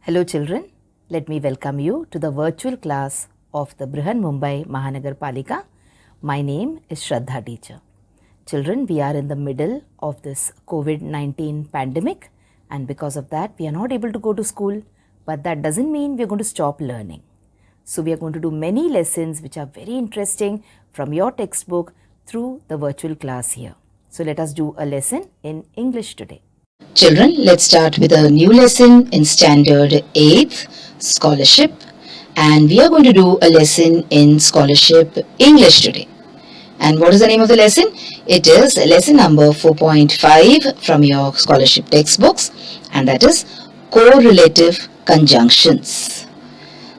Hello children, let me welcome you to the virtual class of the Brihan Mumbai Mahanagar Palika. My name is Shraddha teacher. Children, we are in the middle of this COVID-19 pandemic, and because of that we are not able to go to school, but that doesn't mean we are going to stop learning. So we are going to do many lessons which are very interesting from your textbook through the virtual class here. So let us do a lesson in English today. Children, let's start with a new lesson in Standard 8th Scholarship, and we are going to do a lesson in Scholarship English today. And what is the name of the lesson? It is lesson number 4.5 from your scholarship textbooks, and that is Correlative Conjunctions.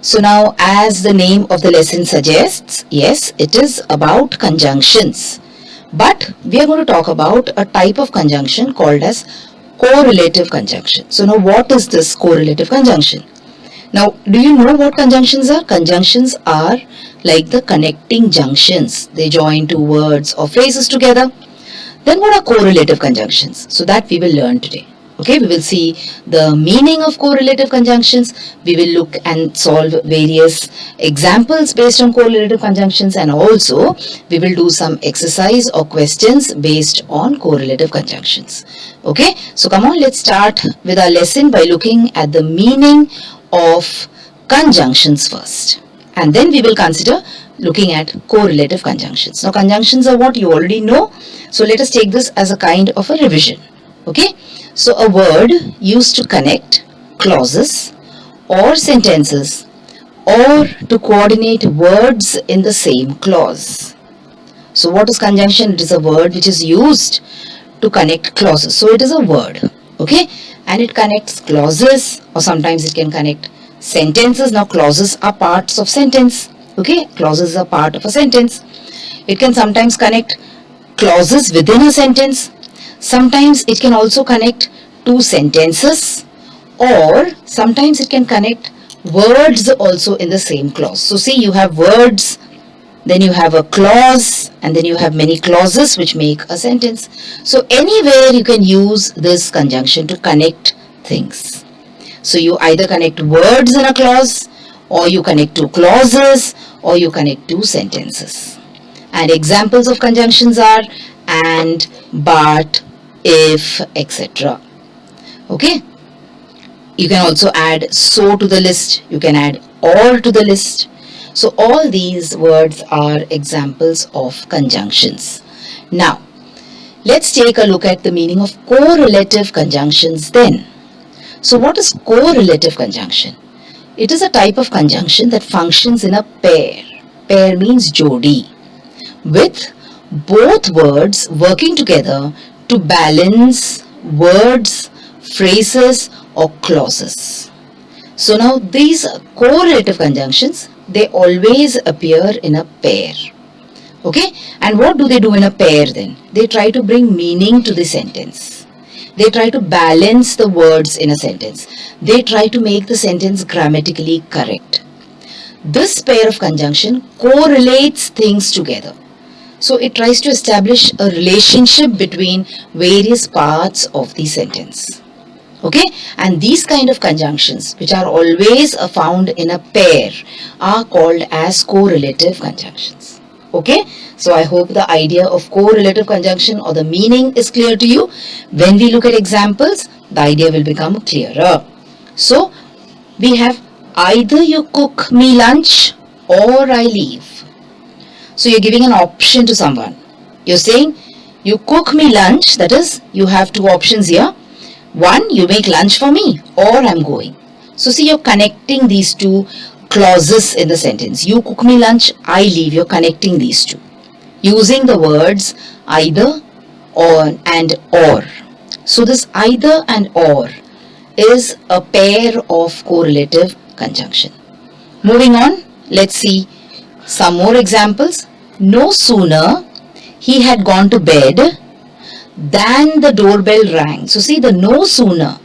So now, as the name of the lesson suggests, yes, it is about conjunctions. But we are going to talk about a type of conjunction called as correlative conjunction. So now what is this correlative conjunction? Now, do you know what conjunctions are? Conjunctions are like the connecting junctions. They join two words or phrases together. Then what are correlative conjunctions? So that we will learn today. Okay, we will see the meaning of correlative conjunctions. We will look and solve various examples based on correlative conjunctions, and also we will do some exercise or questions based on correlative conjunctions. Okay, so come on, let's start with our lesson by looking at the meaning of conjunctions first. And then we will consider looking at correlative conjunctions. Now, conjunctions are what you already know. So let us take this as a kind of a revision. Okay. So a word used to connect clauses or sentences or to coordinate words in the same clause. So what is conjunction? It is a word which is used to connect clauses. So it is a word, okay, and it connects clauses, or sometimes it can connect sentences. Now clauses are parts of sentence, okay, clauses are part of a sentence. It can sometimes connect clauses within a sentence. Sometimes it can also connect two sentences, or sometimes it can connect words also in the same clause. So see, you have words, then you have a clause, and then you have many clauses which make a sentence. So anywhere you can use this conjunction to connect things. So you either connect words in a clause, or you connect two clauses, or you connect two sentences. And examples of conjunctions are and, but, if, etc. Okay. You can also add so to the list. You can add or to the list. So all these words are examples of conjunctions. Now, let's take a look at the meaning of correlative conjunctions then. So what is correlative conjunction? It is a type of conjunction that functions in a pair. Pair means jodi, with both words working together to balance words, phrases, or clauses. So now these correlative conjunctions, they always appear in a pair. Okay, and what do they do in a pair then? They try to bring meaning to the sentence. They try to balance the words in a sentence. They try to make the sentence grammatically correct. This pair of conjunction correlates things together. So it tries to establish a relationship between various parts of the sentence. Okay, and these kind of conjunctions, which are always found in a pair, are called as correlative conjunctions. Okay, so I hope the idea of correlative conjunction or the meaning is clear to you. When we look at examples, the idea will become clearer. So we have either you cook me lunch or I leave. So you're giving an option to someone. You're saying, you cook me lunch, that is, you have two options here. One, you make lunch for me, or I'm going. So see, you're connecting these two clauses in the sentence. You cook me lunch, I leave. You're connecting these two using the words either, or, and or. So this either and or is a pair of correlative conjunction. Moving on, let's see some more examples. No sooner he had gone to bed than the doorbell rang. So see, the no sooner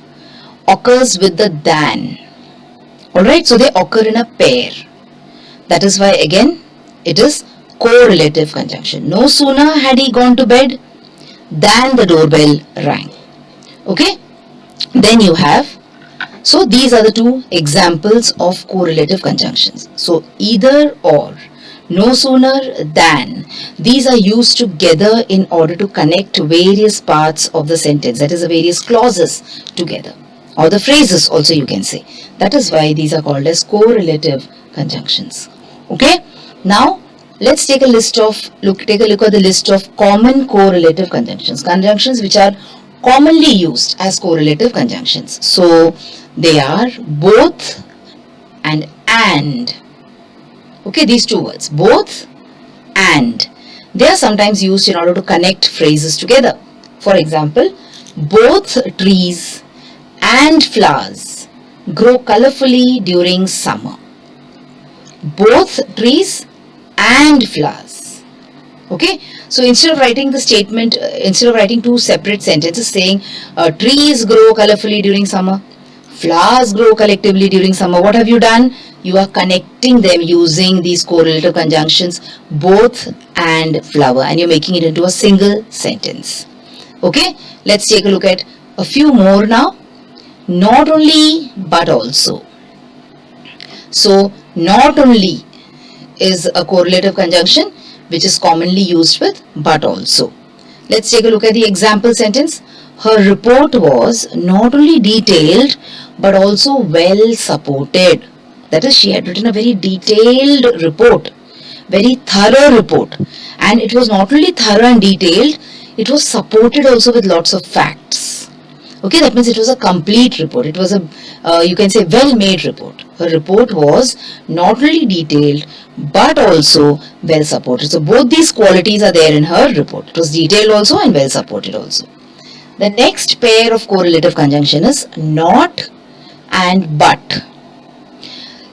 occurs with the than. Alright, so they occur in a pair. That is why again it is correlative conjunction. No sooner had he gone to bed than the doorbell rang. Okay, then you have So these are the two examples of correlative conjunctions. So either or, no sooner than, these are used together in order to connect various parts of the sentence, that is the various clauses together, or the phrases also you can say. That is why these are called as correlative conjunctions. Okay, now let's take a look at the list of common correlative conjunctions which are commonly used as correlative conjunctions. So they are both and. Okay, these two words, both and. They are sometimes used in order to connect phrases together. For example, both trees and flowers grow colorfully during summer. Both trees and flowers. Okay, so instead of writing the statement, instead of writing two separate sentences saying trees grow colorfully during summer, flowers grow collectively during summer, what have you done? You are connecting them using these correlative conjunctions, both and flower, and you're making it into a single sentence. Okay, let's take a look at a few more now. Not only but also. So not only is a correlative conjunction which is commonly used with but also. Let's take a look at the example sentence. Her report was not only detailed but also well supported. That is, she had written a very detailed report, very thorough report, and it was not only thorough and detailed, it was supported also with lots of facts. Okay, that means it was a complete report. It was a, you can say, well-made report. Her report was not only detailed but also well supported. So both these qualities are there in her report. It was detailed also and well supported also. The next pair of correlative conjunction is not and but.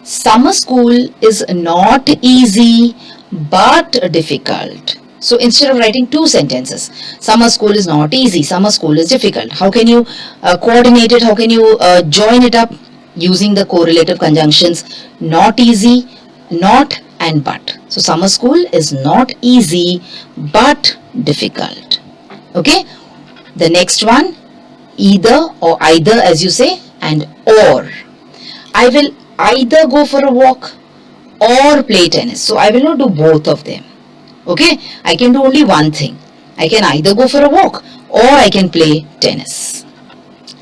Summer school is not easy but difficult. So instead of writing two sentences, summer school is not easy, summer school is difficult. How can you coordinate it? How can you join it up? Using the correlative conjunctions not easy, not and but. So summer school is not easy but difficult. Okay. The next one, either or either as you say, and or. I will either go for a walk or play tennis. So I will not do both of them. Okay, I can do only one thing. I can either go for a walk or I can play tennis.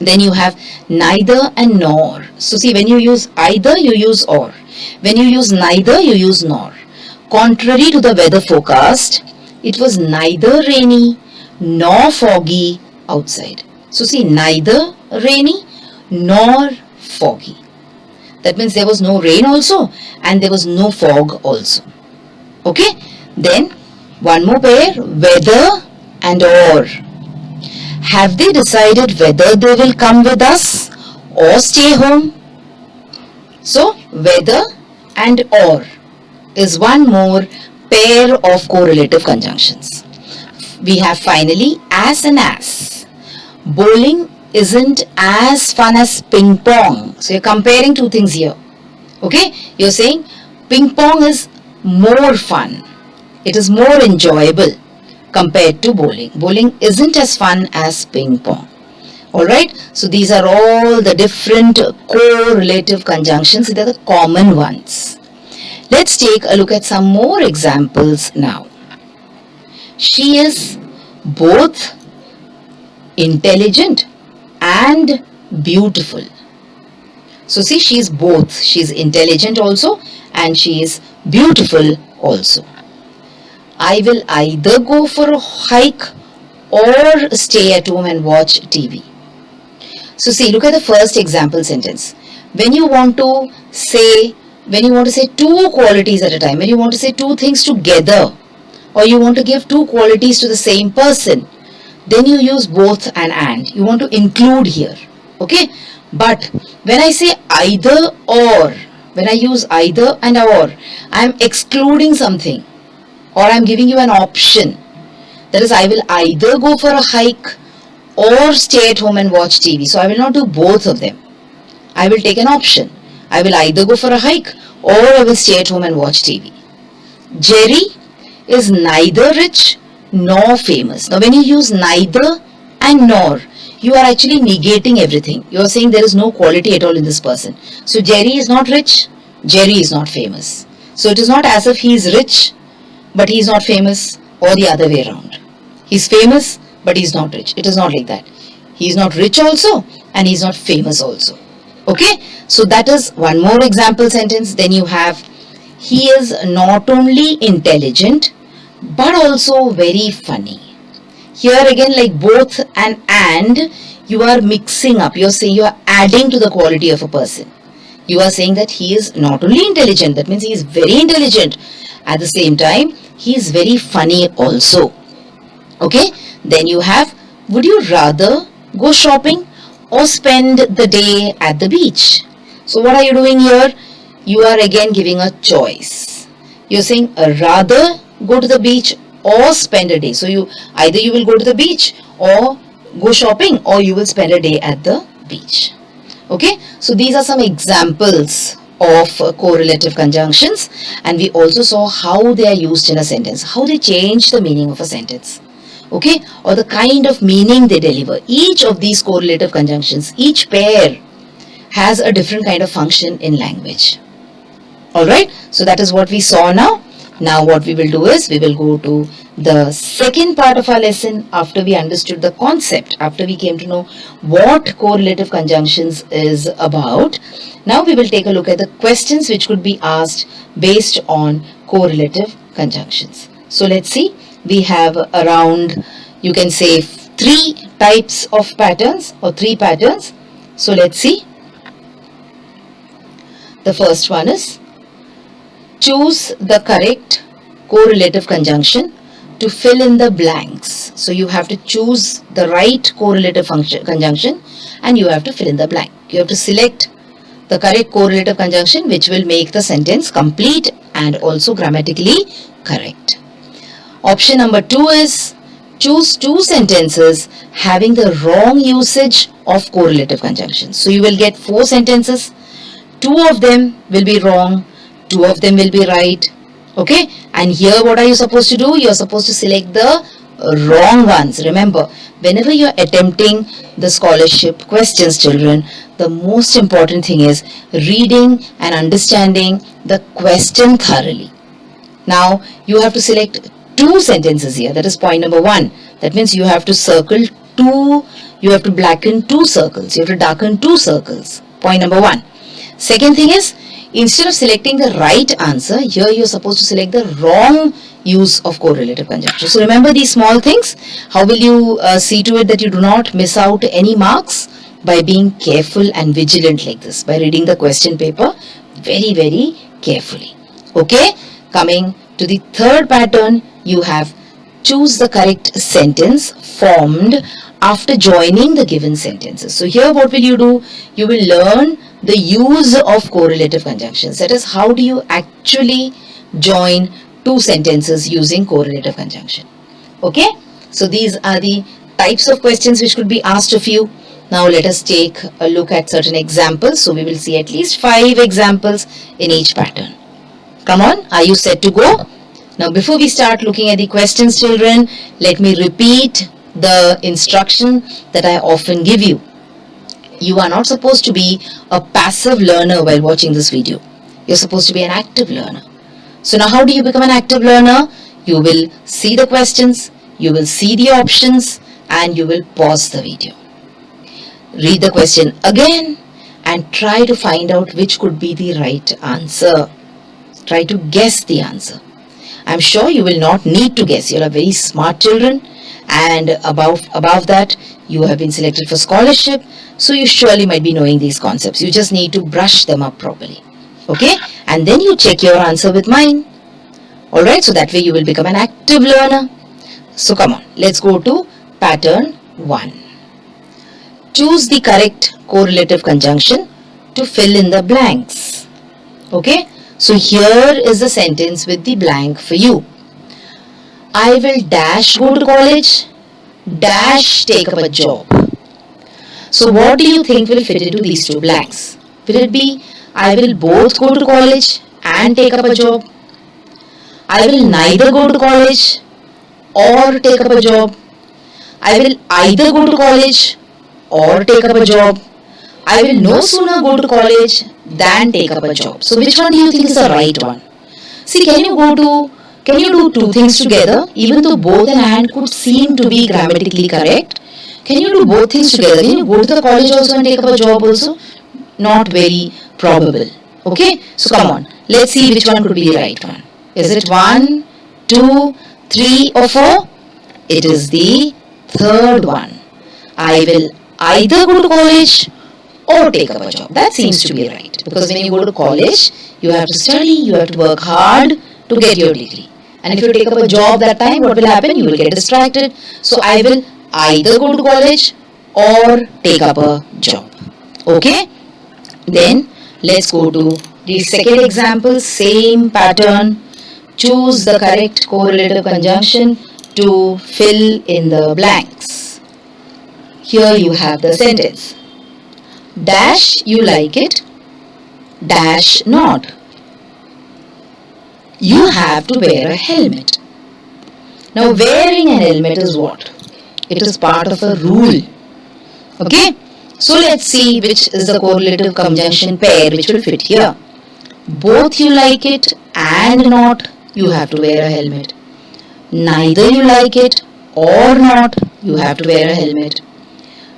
Then you have neither and nor. So see, when you use either, you use or. When you use neither, you use nor. Contrary to the weather forecast, it was neither rainy nor foggy outside. So see, neither rainy nor foggy. That means there was no rain also and there was no fog also. Okay. Then one more pair, whether and or. Have they decided whether they will come with us or stay home? So whether and or is one more pair of correlative conjunctions. We have finally as and as. Bowling isn't as fun as ping pong. So you're comparing two things here. Okay, you're saying ping pong is more fun. It is more enjoyable compared to bowling. Bowling isn't as fun as ping pong. Alright, so these are all the different correlative conjunctions. These are the common ones. Let's take a look at some more examples now. She is both intelligent and beautiful. So see, she is both. She is intelligent also and she is beautiful also. I will either go for a hike or stay at home and watch TV. So see, look at the first example sentence. When you want to say two qualities at a time, when you want to say two things together, or you want to give two qualities to the same person, then you use both and. You want to include here. Okay? But when I say either or, when I use either and or, I am excluding something or I am giving you an option. That is, I will either go for a hike or stay at home and watch TV. So I will not do both of them. I will take an option. I will either go for a hike or I will stay at home and watch TV. Jerry is neither rich nor famous. Now when you use neither and nor, you are actually negating everything. You are saying there is no quality at all in this person. So Jerry is not rich, Jerry is not famous. So it is not as if he is rich, but he is not famous, or the other way around. He is famous, but he is not rich. It is not like that. He is not rich also, and he is not famous also. Okay, so that is one more example sentence. Then you have, he is not only intelligent, but also very funny. Here again, like both and, you are mixing up. You are saying, you are adding to the quality of a person. You are saying that he is not only intelligent, that means he is very intelligent. At the same time, he is very funny also. Okay, then you have, would you rather go shopping or spend the day at the beach? So what are you doing here? You are again giving a choice. You are saying rather go to the beach or spend a day. So either you will go to the beach or go shopping, or you will spend a day at the beach. Okay, so these are some examples of correlative conjunctions, and we also saw how they are used in a sentence, how they change the meaning of a sentence. Okay, or the kind of meaning they deliver. Each of these correlative conjunctions, each pair has a different kind of function in language. Alright, so that is what we saw now. Now what we will do is, we will go to the second part of our lesson after we understood the concept, after we came to know what correlative conjunctions is about. Now we will take a look at the questions which could be asked based on correlative conjunctions. So let's see, we have around, you can say, 3 types of patterns or 3 patterns. So let's see. The first one is, choose the correct correlative conjunction to fill in the blanks. So you have to choose the right correlative conjunction and you have to fill in the blank. You have to select the correct correlative conjunction which will make the sentence complete and also grammatically correct. Option number 2 is, choose 2 sentences having the wrong usage of correlative conjunctions. So you will get 4 sentences. 2 of them will be wrong, 2 of them will be right. Okay, and here what are you supposed to do? You are supposed to select the wrong ones. Remember, whenever you are attempting the scholarship questions, children, the most important thing is reading and understanding the question thoroughly. Now you have to select 2 sentences here. That is point number 1. That means you have to circle 2, you have to blacken 2 circles, you have to darken 2 circles. Point number 1. Second thing is, instead of selecting the right answer, here you are supposed to select the wrong use of correlative conjunction. So remember these small things. How will you see to it that you do not miss out any marks? By being careful and vigilant like this, by reading the question paper very, very carefully. Okay, coming to the third pattern, you have choose the correct sentence formed after joining the given sentences. So here what will you do? You will learn the use of correlative conjunctions. That is, how do you actually join 2 sentences using correlative conjunction. Okay, so these are the types of questions which could be asked of you. Now let us take a look at certain examples. So we will see at least 5 examples in each pattern. Come on, are you set to go? Now before we start looking at the questions, children, let me repeat the instruction that I often give you. You are not supposed to be a passive learner while watching this video. You're supposed to be an active learner. So now how do you become an active learner? You will see the questions, you will see the options, and you will pause the video. Read the question again and try to find out which could be the right answer. Try to guess the answer. I'm sure you will not need to guess. You are very smart children, and above that, you have been selected for scholarship, so you surely might be knowing these concepts. You just need to brush them up properly. Okay, and then you check your answer with mine. Alright, so that way you will become an active learner. So come on, let's go to pattern 1. Choose the correct correlative conjunction to fill in the blanks. Okay, so here is the sentence with the blank for you. I will dash go to college, dash take up a job. So what do you think will fit into these 2 blanks? Will it be, I will both go to college and take up a job? I will neither go to college or take up a job? I will either go to college or take up a job. I will no sooner go to college than take up a job. So which one do you think is the right one? See, can you do two things together? Even though both and and could seem to be grammatically correct, can you do both things together? Can you go to the college also and take up a job also? Not very probable. Okay, so come on, let's see which one could be the right one. Is it 1, 2, 3 or 4? It is the third one. I will either go to college or take up a job. That seems to be right. Because when you go to college, you have to study, you have to work hard to get your degree. And if you take up a job that time, what will happen? You will get distracted. So I will either go to college or take up a job. Okay? Then let's go to the second example. Same pattern. Choose the correct correlative conjunction to fill in the blanks. Here you have the sentence. Dash you like it, dash not. You have to wear a helmet. Now wearing an helmet is what? It is part of a rule. Okay? So let's see which is the correlative conjunction pair which will fit here. Both you like it and not, you have to wear a helmet. Neither you like it or not, you have to wear a helmet.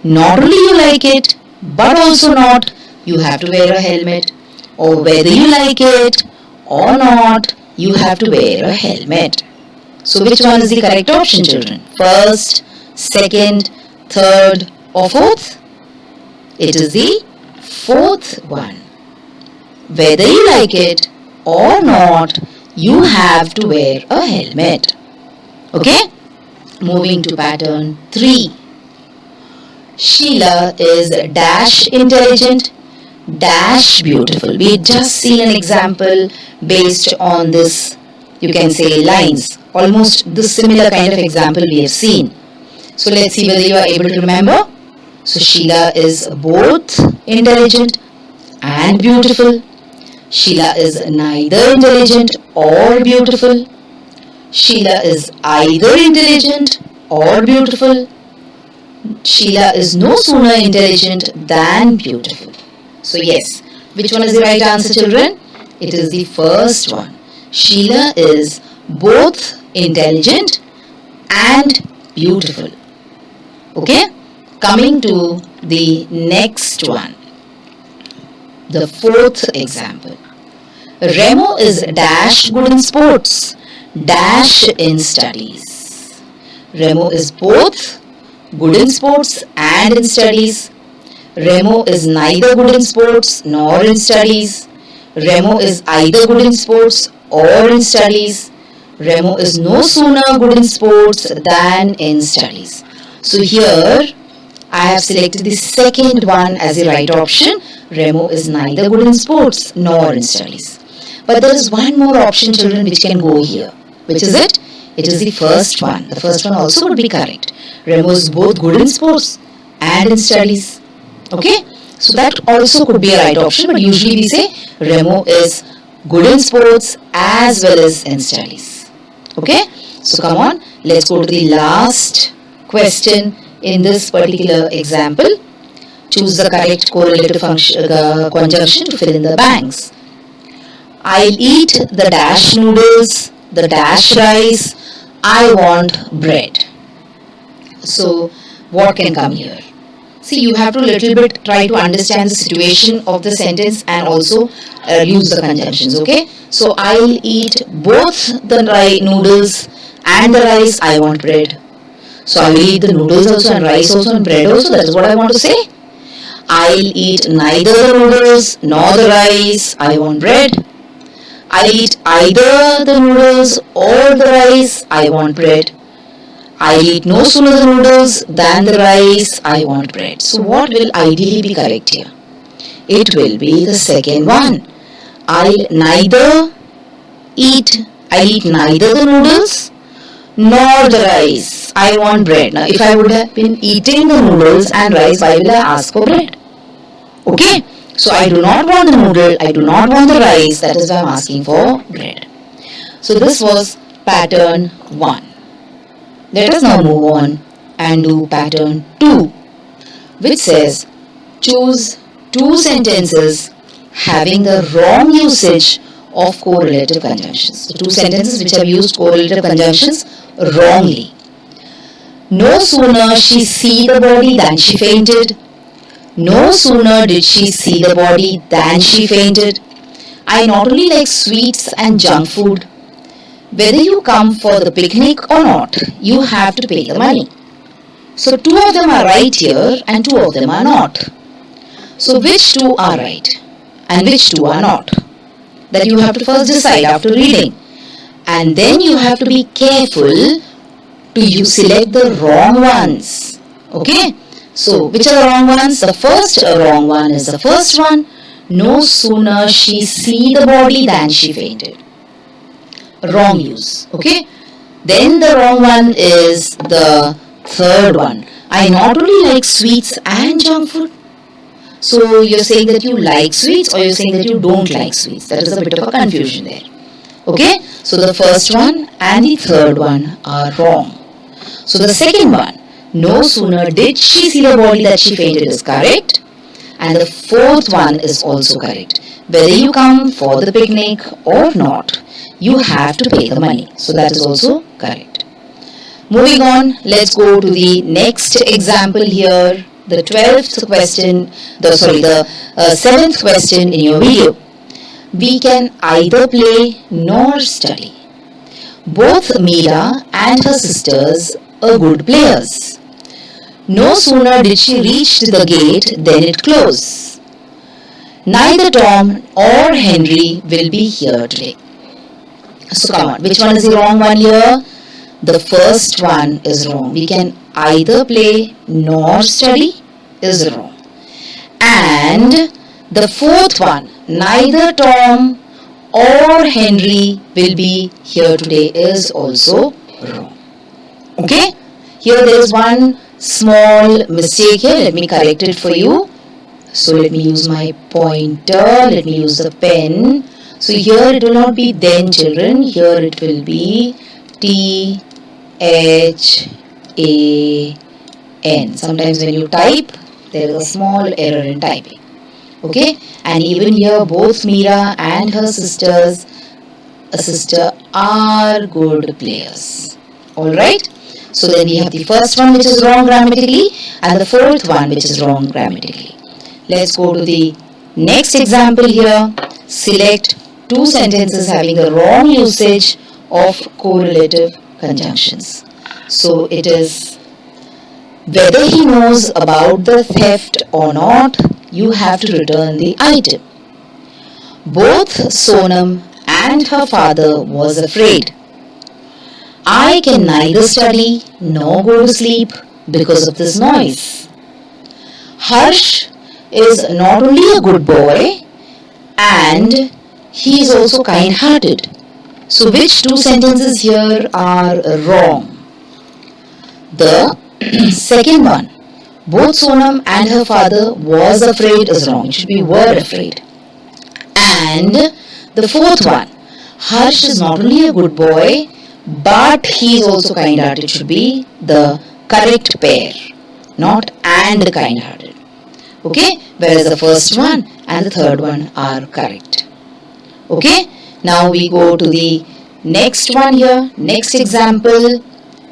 Not only you like it, but also not, you have to wear a helmet. Or whether you like it or not, you have to wear a helmet. So which one is the correct option, children? First, second, third or fourth? It is the fourth one. Whether you like it or not, you have to wear a helmet. Okay? Moving to pattern 3. Sheila is dash intelligent, dash beautiful. We just seen an example based on this, you can say, lines. Almost this similar kind of example we have seen. So let's see whether you are able to remember. So Sheila is both intelligent and beautiful. Sheila is neither intelligent or beautiful. Sheila is either intelligent or beautiful. Sheila is no sooner intelligent than beautiful. So yes, which one is the right answer, children? It is the first one. Sheila is both intelligent and beautiful. Okay? Coming to the next one. The fourth example. Remo is dash good in sports, dash in studies. Remo is both good in sports and in studies. Remo is neither good in sports nor in studies. Remo is either good in sports or in studies. Remo is no sooner good in sports than in studies. So here I have selected the second one as the right option. Remo is neither good in sports nor in studies. But there is one more option, children, which can go here. Which is it? It is the first one. The first one also would be correct. Remo is both good in sports and in studies. Okay? So that also could be a right option, but usually we say Remo is good in sports as well as in studies. Okay? So come on, let's go to the last question in this particular example. Choose the correct correlative conjunction to fill in the blanks. I'll eat the dash noodles, the dash rice, I want bread. So what can come here? See, you have to little bit try to understand the situation of the sentence and also use the conjunctions, okay? So I'll eat both the noodles and the rice, I want bread. So I will eat the noodles also and rice also and bread also, that is what I want to say. I'll eat neither the noodles nor the rice, I want bread. I'll eat either the noodles or the rice, I want bread. I'll eat no sooner the noodles than the rice, I want bread. So what will ideally be correct here? It will be the second one. I'll eat neither the noodles nor the rice, I want bread. Now if I would have been eating the noodles and rice, why will I ask for bread? Okay? So I do not want the noodle, I do not want the rice, that is why I am asking for bread. So this was pattern 1. Let us now move on and do pattern 2. which says choose two sentences having the wrong usage of correlative conjunctions. So two sentences which have used correlative conjunctions wrongly. No sooner she see the body than she fainted. No sooner did she see the body than she fainted. I not only like sweets and junk food. Whether you come for the picnic or not, you have to pay the money. So two of them are right here and two of them are not. So which two are right and which two are not? That you have to first decide after reading. And then you have to be careful to you select the wrong ones. Okay? So which are the wrong ones? The first wrong one is the first one. No sooner she see the body than she fainted. Wrong use. Okay? Then the wrong one is the third one. I not only like sweets and junk food. So you're saying that you like sweets or you're saying that you don't like sweets. That is a bit of a confusion there. Okay? So the first one and the third one are wrong. So the second one, no sooner did she see the body that she fainted is correct. And the fourth one is also correct. Whether you come for the picnic or not, you have to pay the money. So that is also correct. Moving on, let's go to the next example here. The 12th question, the 7th question in your video. We can either play nor study. Both Meera and her sisters are good players. No sooner did she reach the gate than it closed. Neither Tom or Henry will be here today. So come on, which one is the wrong one here? The first one is wrong. We can either play nor study is wrong. And the fourth one, neither Tom or Henry will be here today is also wrong. Okay? Here there is one small mistake here. Let me correct it for you. So let me use my pointer. Let me use the pen. So here it will not be then children. Here it will be T-H-A-N. Sometimes when you type, there is a small error in typing. Okay? And even here both Meera and her sister are good players. Alright? So then we have the first one which is wrong grammatically and the fourth one which is wrong grammatically. Let's go to the next example here. Select two sentences having the wrong usage of correlative conjunctions. So it is whether he knows about the theft or not, you have to return the item. Both Sonam and her father was afraid. I can neither study nor go to sleep because of this noise. Harsh is not only a good boy and he is also kind-hearted. So which two sentences here are wrong? The second one, both Sonam and her father was afraid is wrong. It should be were afraid. And the fourth one, Harsh is not only a good boy but he is also kind-hearted. It should be the correct pair, not and kind-hearted. Okay? Whereas the first one and the third one are correct. Okay? Now we go to the next one here. Next example.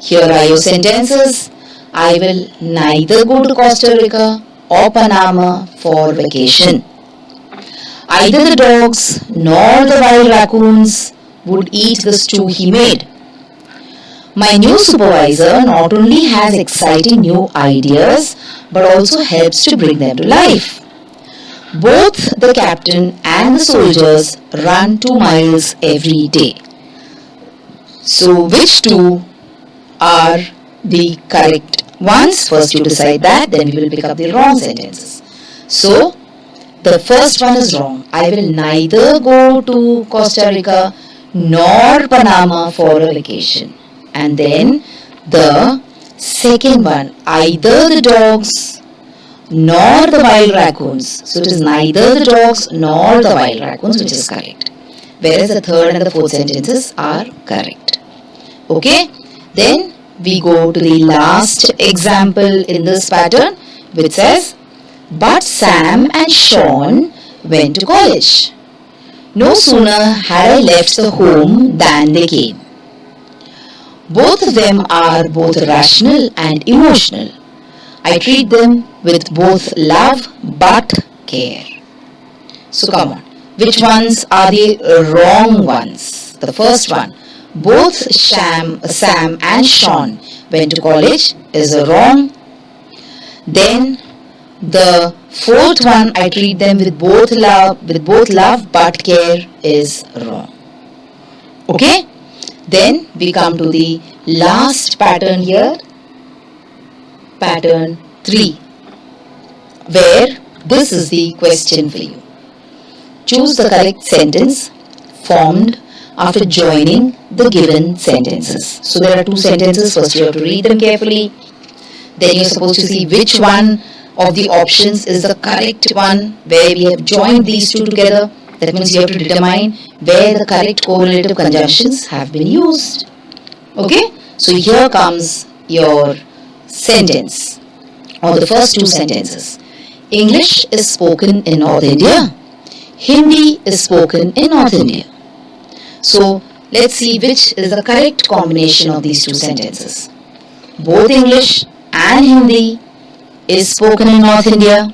Here are your sentences. I will neither go to Costa Rica or Panama for vacation. Either the dogs nor the wild raccoons would eat the stew he made. My new supervisor not only has exciting new ideas but also helps to bring them to life. Both the captain and the soldiers run 2 miles every day. So which two are the correct ones? First you decide that, then we will pick up the wrong sentences. So the first one is wrong. I will neither go to Costa Rica nor Panama for a vacation. And then the second one, either the dogs nor the wild raccoons. So it is neither the dogs nor the wild raccoons, which is correct. Whereas the third and the fourth sentences are correct. Okay? Then we go to the last example in this pattern. which says, but Sam and Sean went to college. No sooner had I left the home than they came. Both of them are both rational and emotional. I treat them with both love but care. So come on, which ones are the wrong ones? The first one, both Sam and Sean went to college, is wrong. Then the fourth one, I treat them with both love but care, is wrong. Okay? Then we come to the last pattern here, pattern 3, where this is the question for you. Choose the correct sentence formed after joining the given sentences. So there are two sentences. First you have to read them carefully. Then you're supposed to see which one of the options is the correct one where we have joined these two together. That means you have to determine where the correct correlative conjunctions have been used. Okay? So here comes your sentence, or the first two sentences. English is spoken in North India. Hindi is spoken in North India. So let's see which is the correct combination of these two sentences. Both English and Hindi is spoken in North India.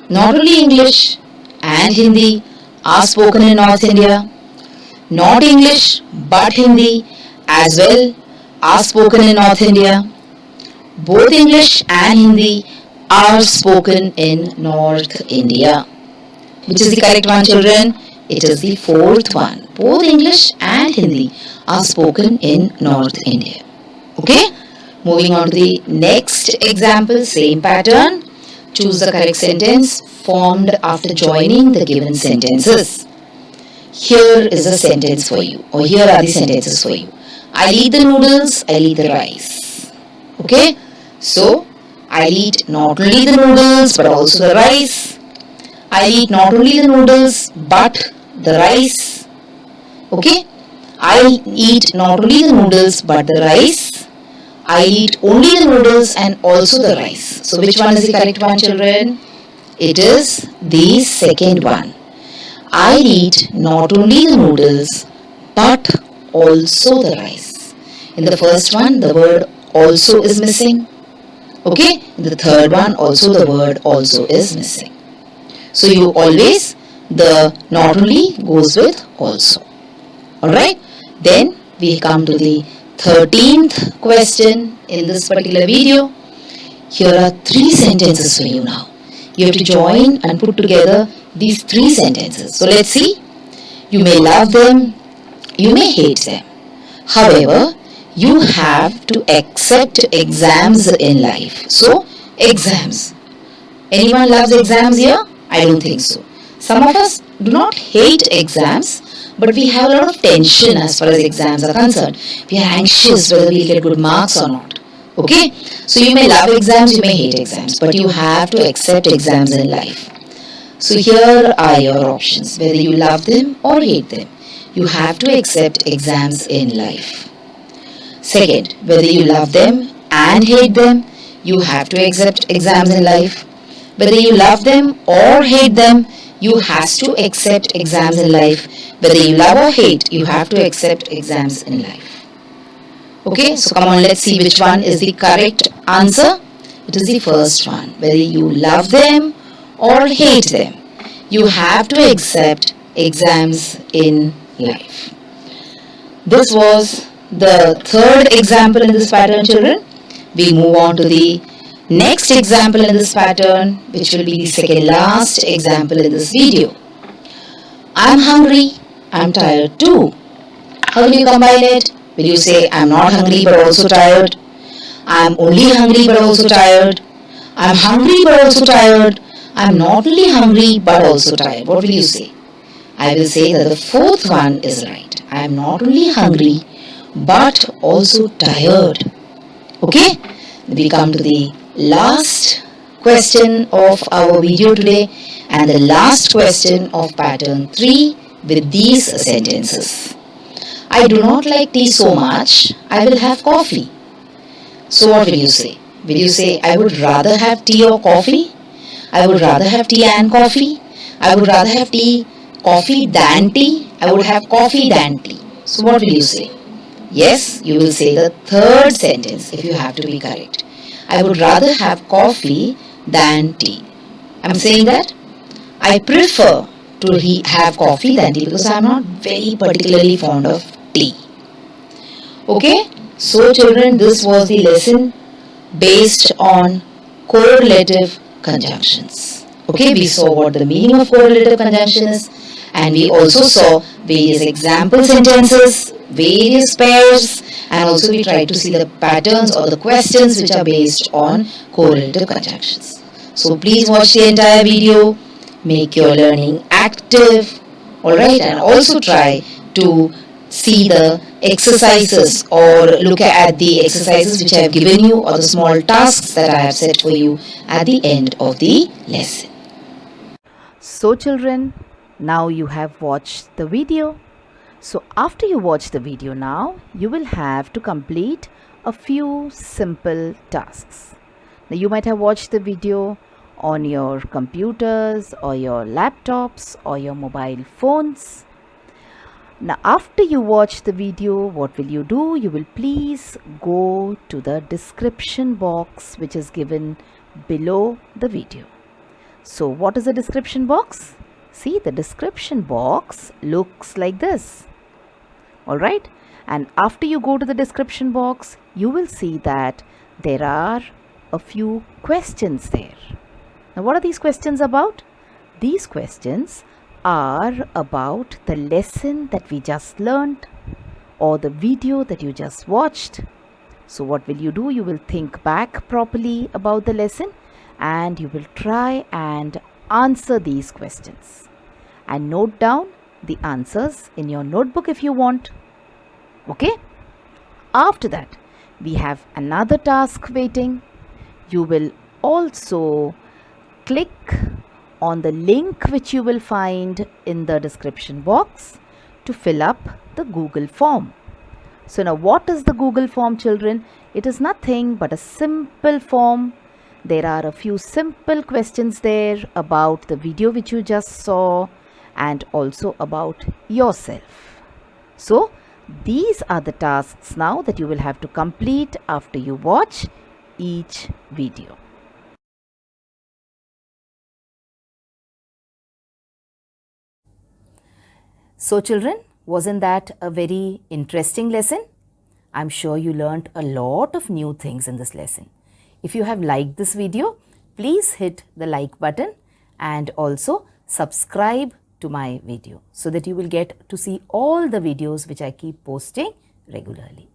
Not only English and Hindi are spoken in North India. Not English but Hindi as well are spoken in North India. Both English and Hindi are spoken in North India. Which is the correct one, children? It is the fourth one. Both English and Hindi are spoken in North India. Okay? Moving on to the next example, same pattern. Choose the correct sentence formed after joining the given sentences. Here is a sentence for you, or here are the sentences for you. I'll eat the noodles, I'll eat the rice. Okay? So, I'll eat not only the noodles but also the rice. I'll eat not only the noodles but the rice. Okay? I'll eat not only the noodles but the rice. I'll eat only the noodles and also the rice. So which one is the correct one, children? It is the second one. I'll eat not only the noodles but also the rice. In the first one, the word also is missing. Okay? In the third one, also the word also is missing. So you always, the not only goes with also. Alright? Then we come to the 13th question in this particular video. Here are 3 sentences for you now. You have to join and put together these 3 sentences. So let's see. You may love them, you may hate them. However, you have to accept exams in life. So, exams. Anyone loves exams here? I don't think so. Some of us do not hate exams, but we have a lot of tension as far as exams are concerned. We are anxious whether we'll get good marks or not. Okay? So you may love exams, you may hate exams, but you have to accept exams in life. So here are your options, whether you love them or hate them. You have to accept exams in life. Second, whether you love them and hate them, you have to accept exams in life. Whether you love them or hate them, you have to accept exams in life. Whether you love or hate, you have to accept exams in life. Okay, so come on, let's see which one is the correct answer. It is the first one. Whether you love them or hate them, you have to accept exams in life. This was the third example in this pattern, children. We move on to the next example in this pattern, which will be the second last example in this video. I'm hungry, I'm tired too. How will you combine it? Will you say, I'm not hungry but also tired? I'm only hungry but also tired. I'm hungry but also tired. I'm not only hungry but also tired. What will you say? I will say that the fourth one is right. I am not only hungry but also tired. Okay? We come to the last question of our video today and the last question of pattern 3 with these sentences. I do not like tea so much, I will have coffee. So what will you say? Will you say, I would rather have tea or coffee? I would rather have tea and coffee. I would rather have coffee than tea. I would have coffee than tea. So what will you say? Yes, you will say the third sentence if you have to be correct. I would rather have coffee than tea. I'm saying that I prefer to have coffee than tea because I'm not very particularly fond of tea. Okay, so children, this was the lesson based on correlative conjunctions. Okay, we saw what the meaning of correlative conjunction is, and we also saw various example sentences, various pairs, and also we tried to see the patterns or the questions which are based on correlative conjunctions. So please watch the entire video, make your learning active, alright, and also try to see the exercises or look at the exercises which I have given you or the small tasks that I have set for you at the end of the lesson. So children, now you have watched the video. So after you watch the video now, you will have to complete a few simple tasks. Now you might have watched the video on your computers or your laptops or your mobile phones. Now after you watch the video, what will you do? You will please go to the description box which is given below the video. So what is the description box? See, the description box looks like this. Alright, and after you go to the description box, you will see that there are a few questions there. Now what are these questions about? These questions are about the lesson that we just learned or the video that you just watched. So what will you do? You will think back properly about the lesson and you will try and answer these questions and note down the answers in your notebook if you want. Okay? After that, we have another task waiting. You will also click on the link which you will find in the description box to fill up the Google form. So now what is the Google form, children? It is nothing but a simple form. There are a few simple questions there about the video which you just saw and also about yourself. So these are the tasks now that you will have to complete after you watch each video. So children, wasn't that a very interesting lesson? I'm sure you learned a lot of new things in this lesson. If you have liked this video, please hit the like button and also subscribe to my video so that you will get to see all the videos which I keep posting regularly.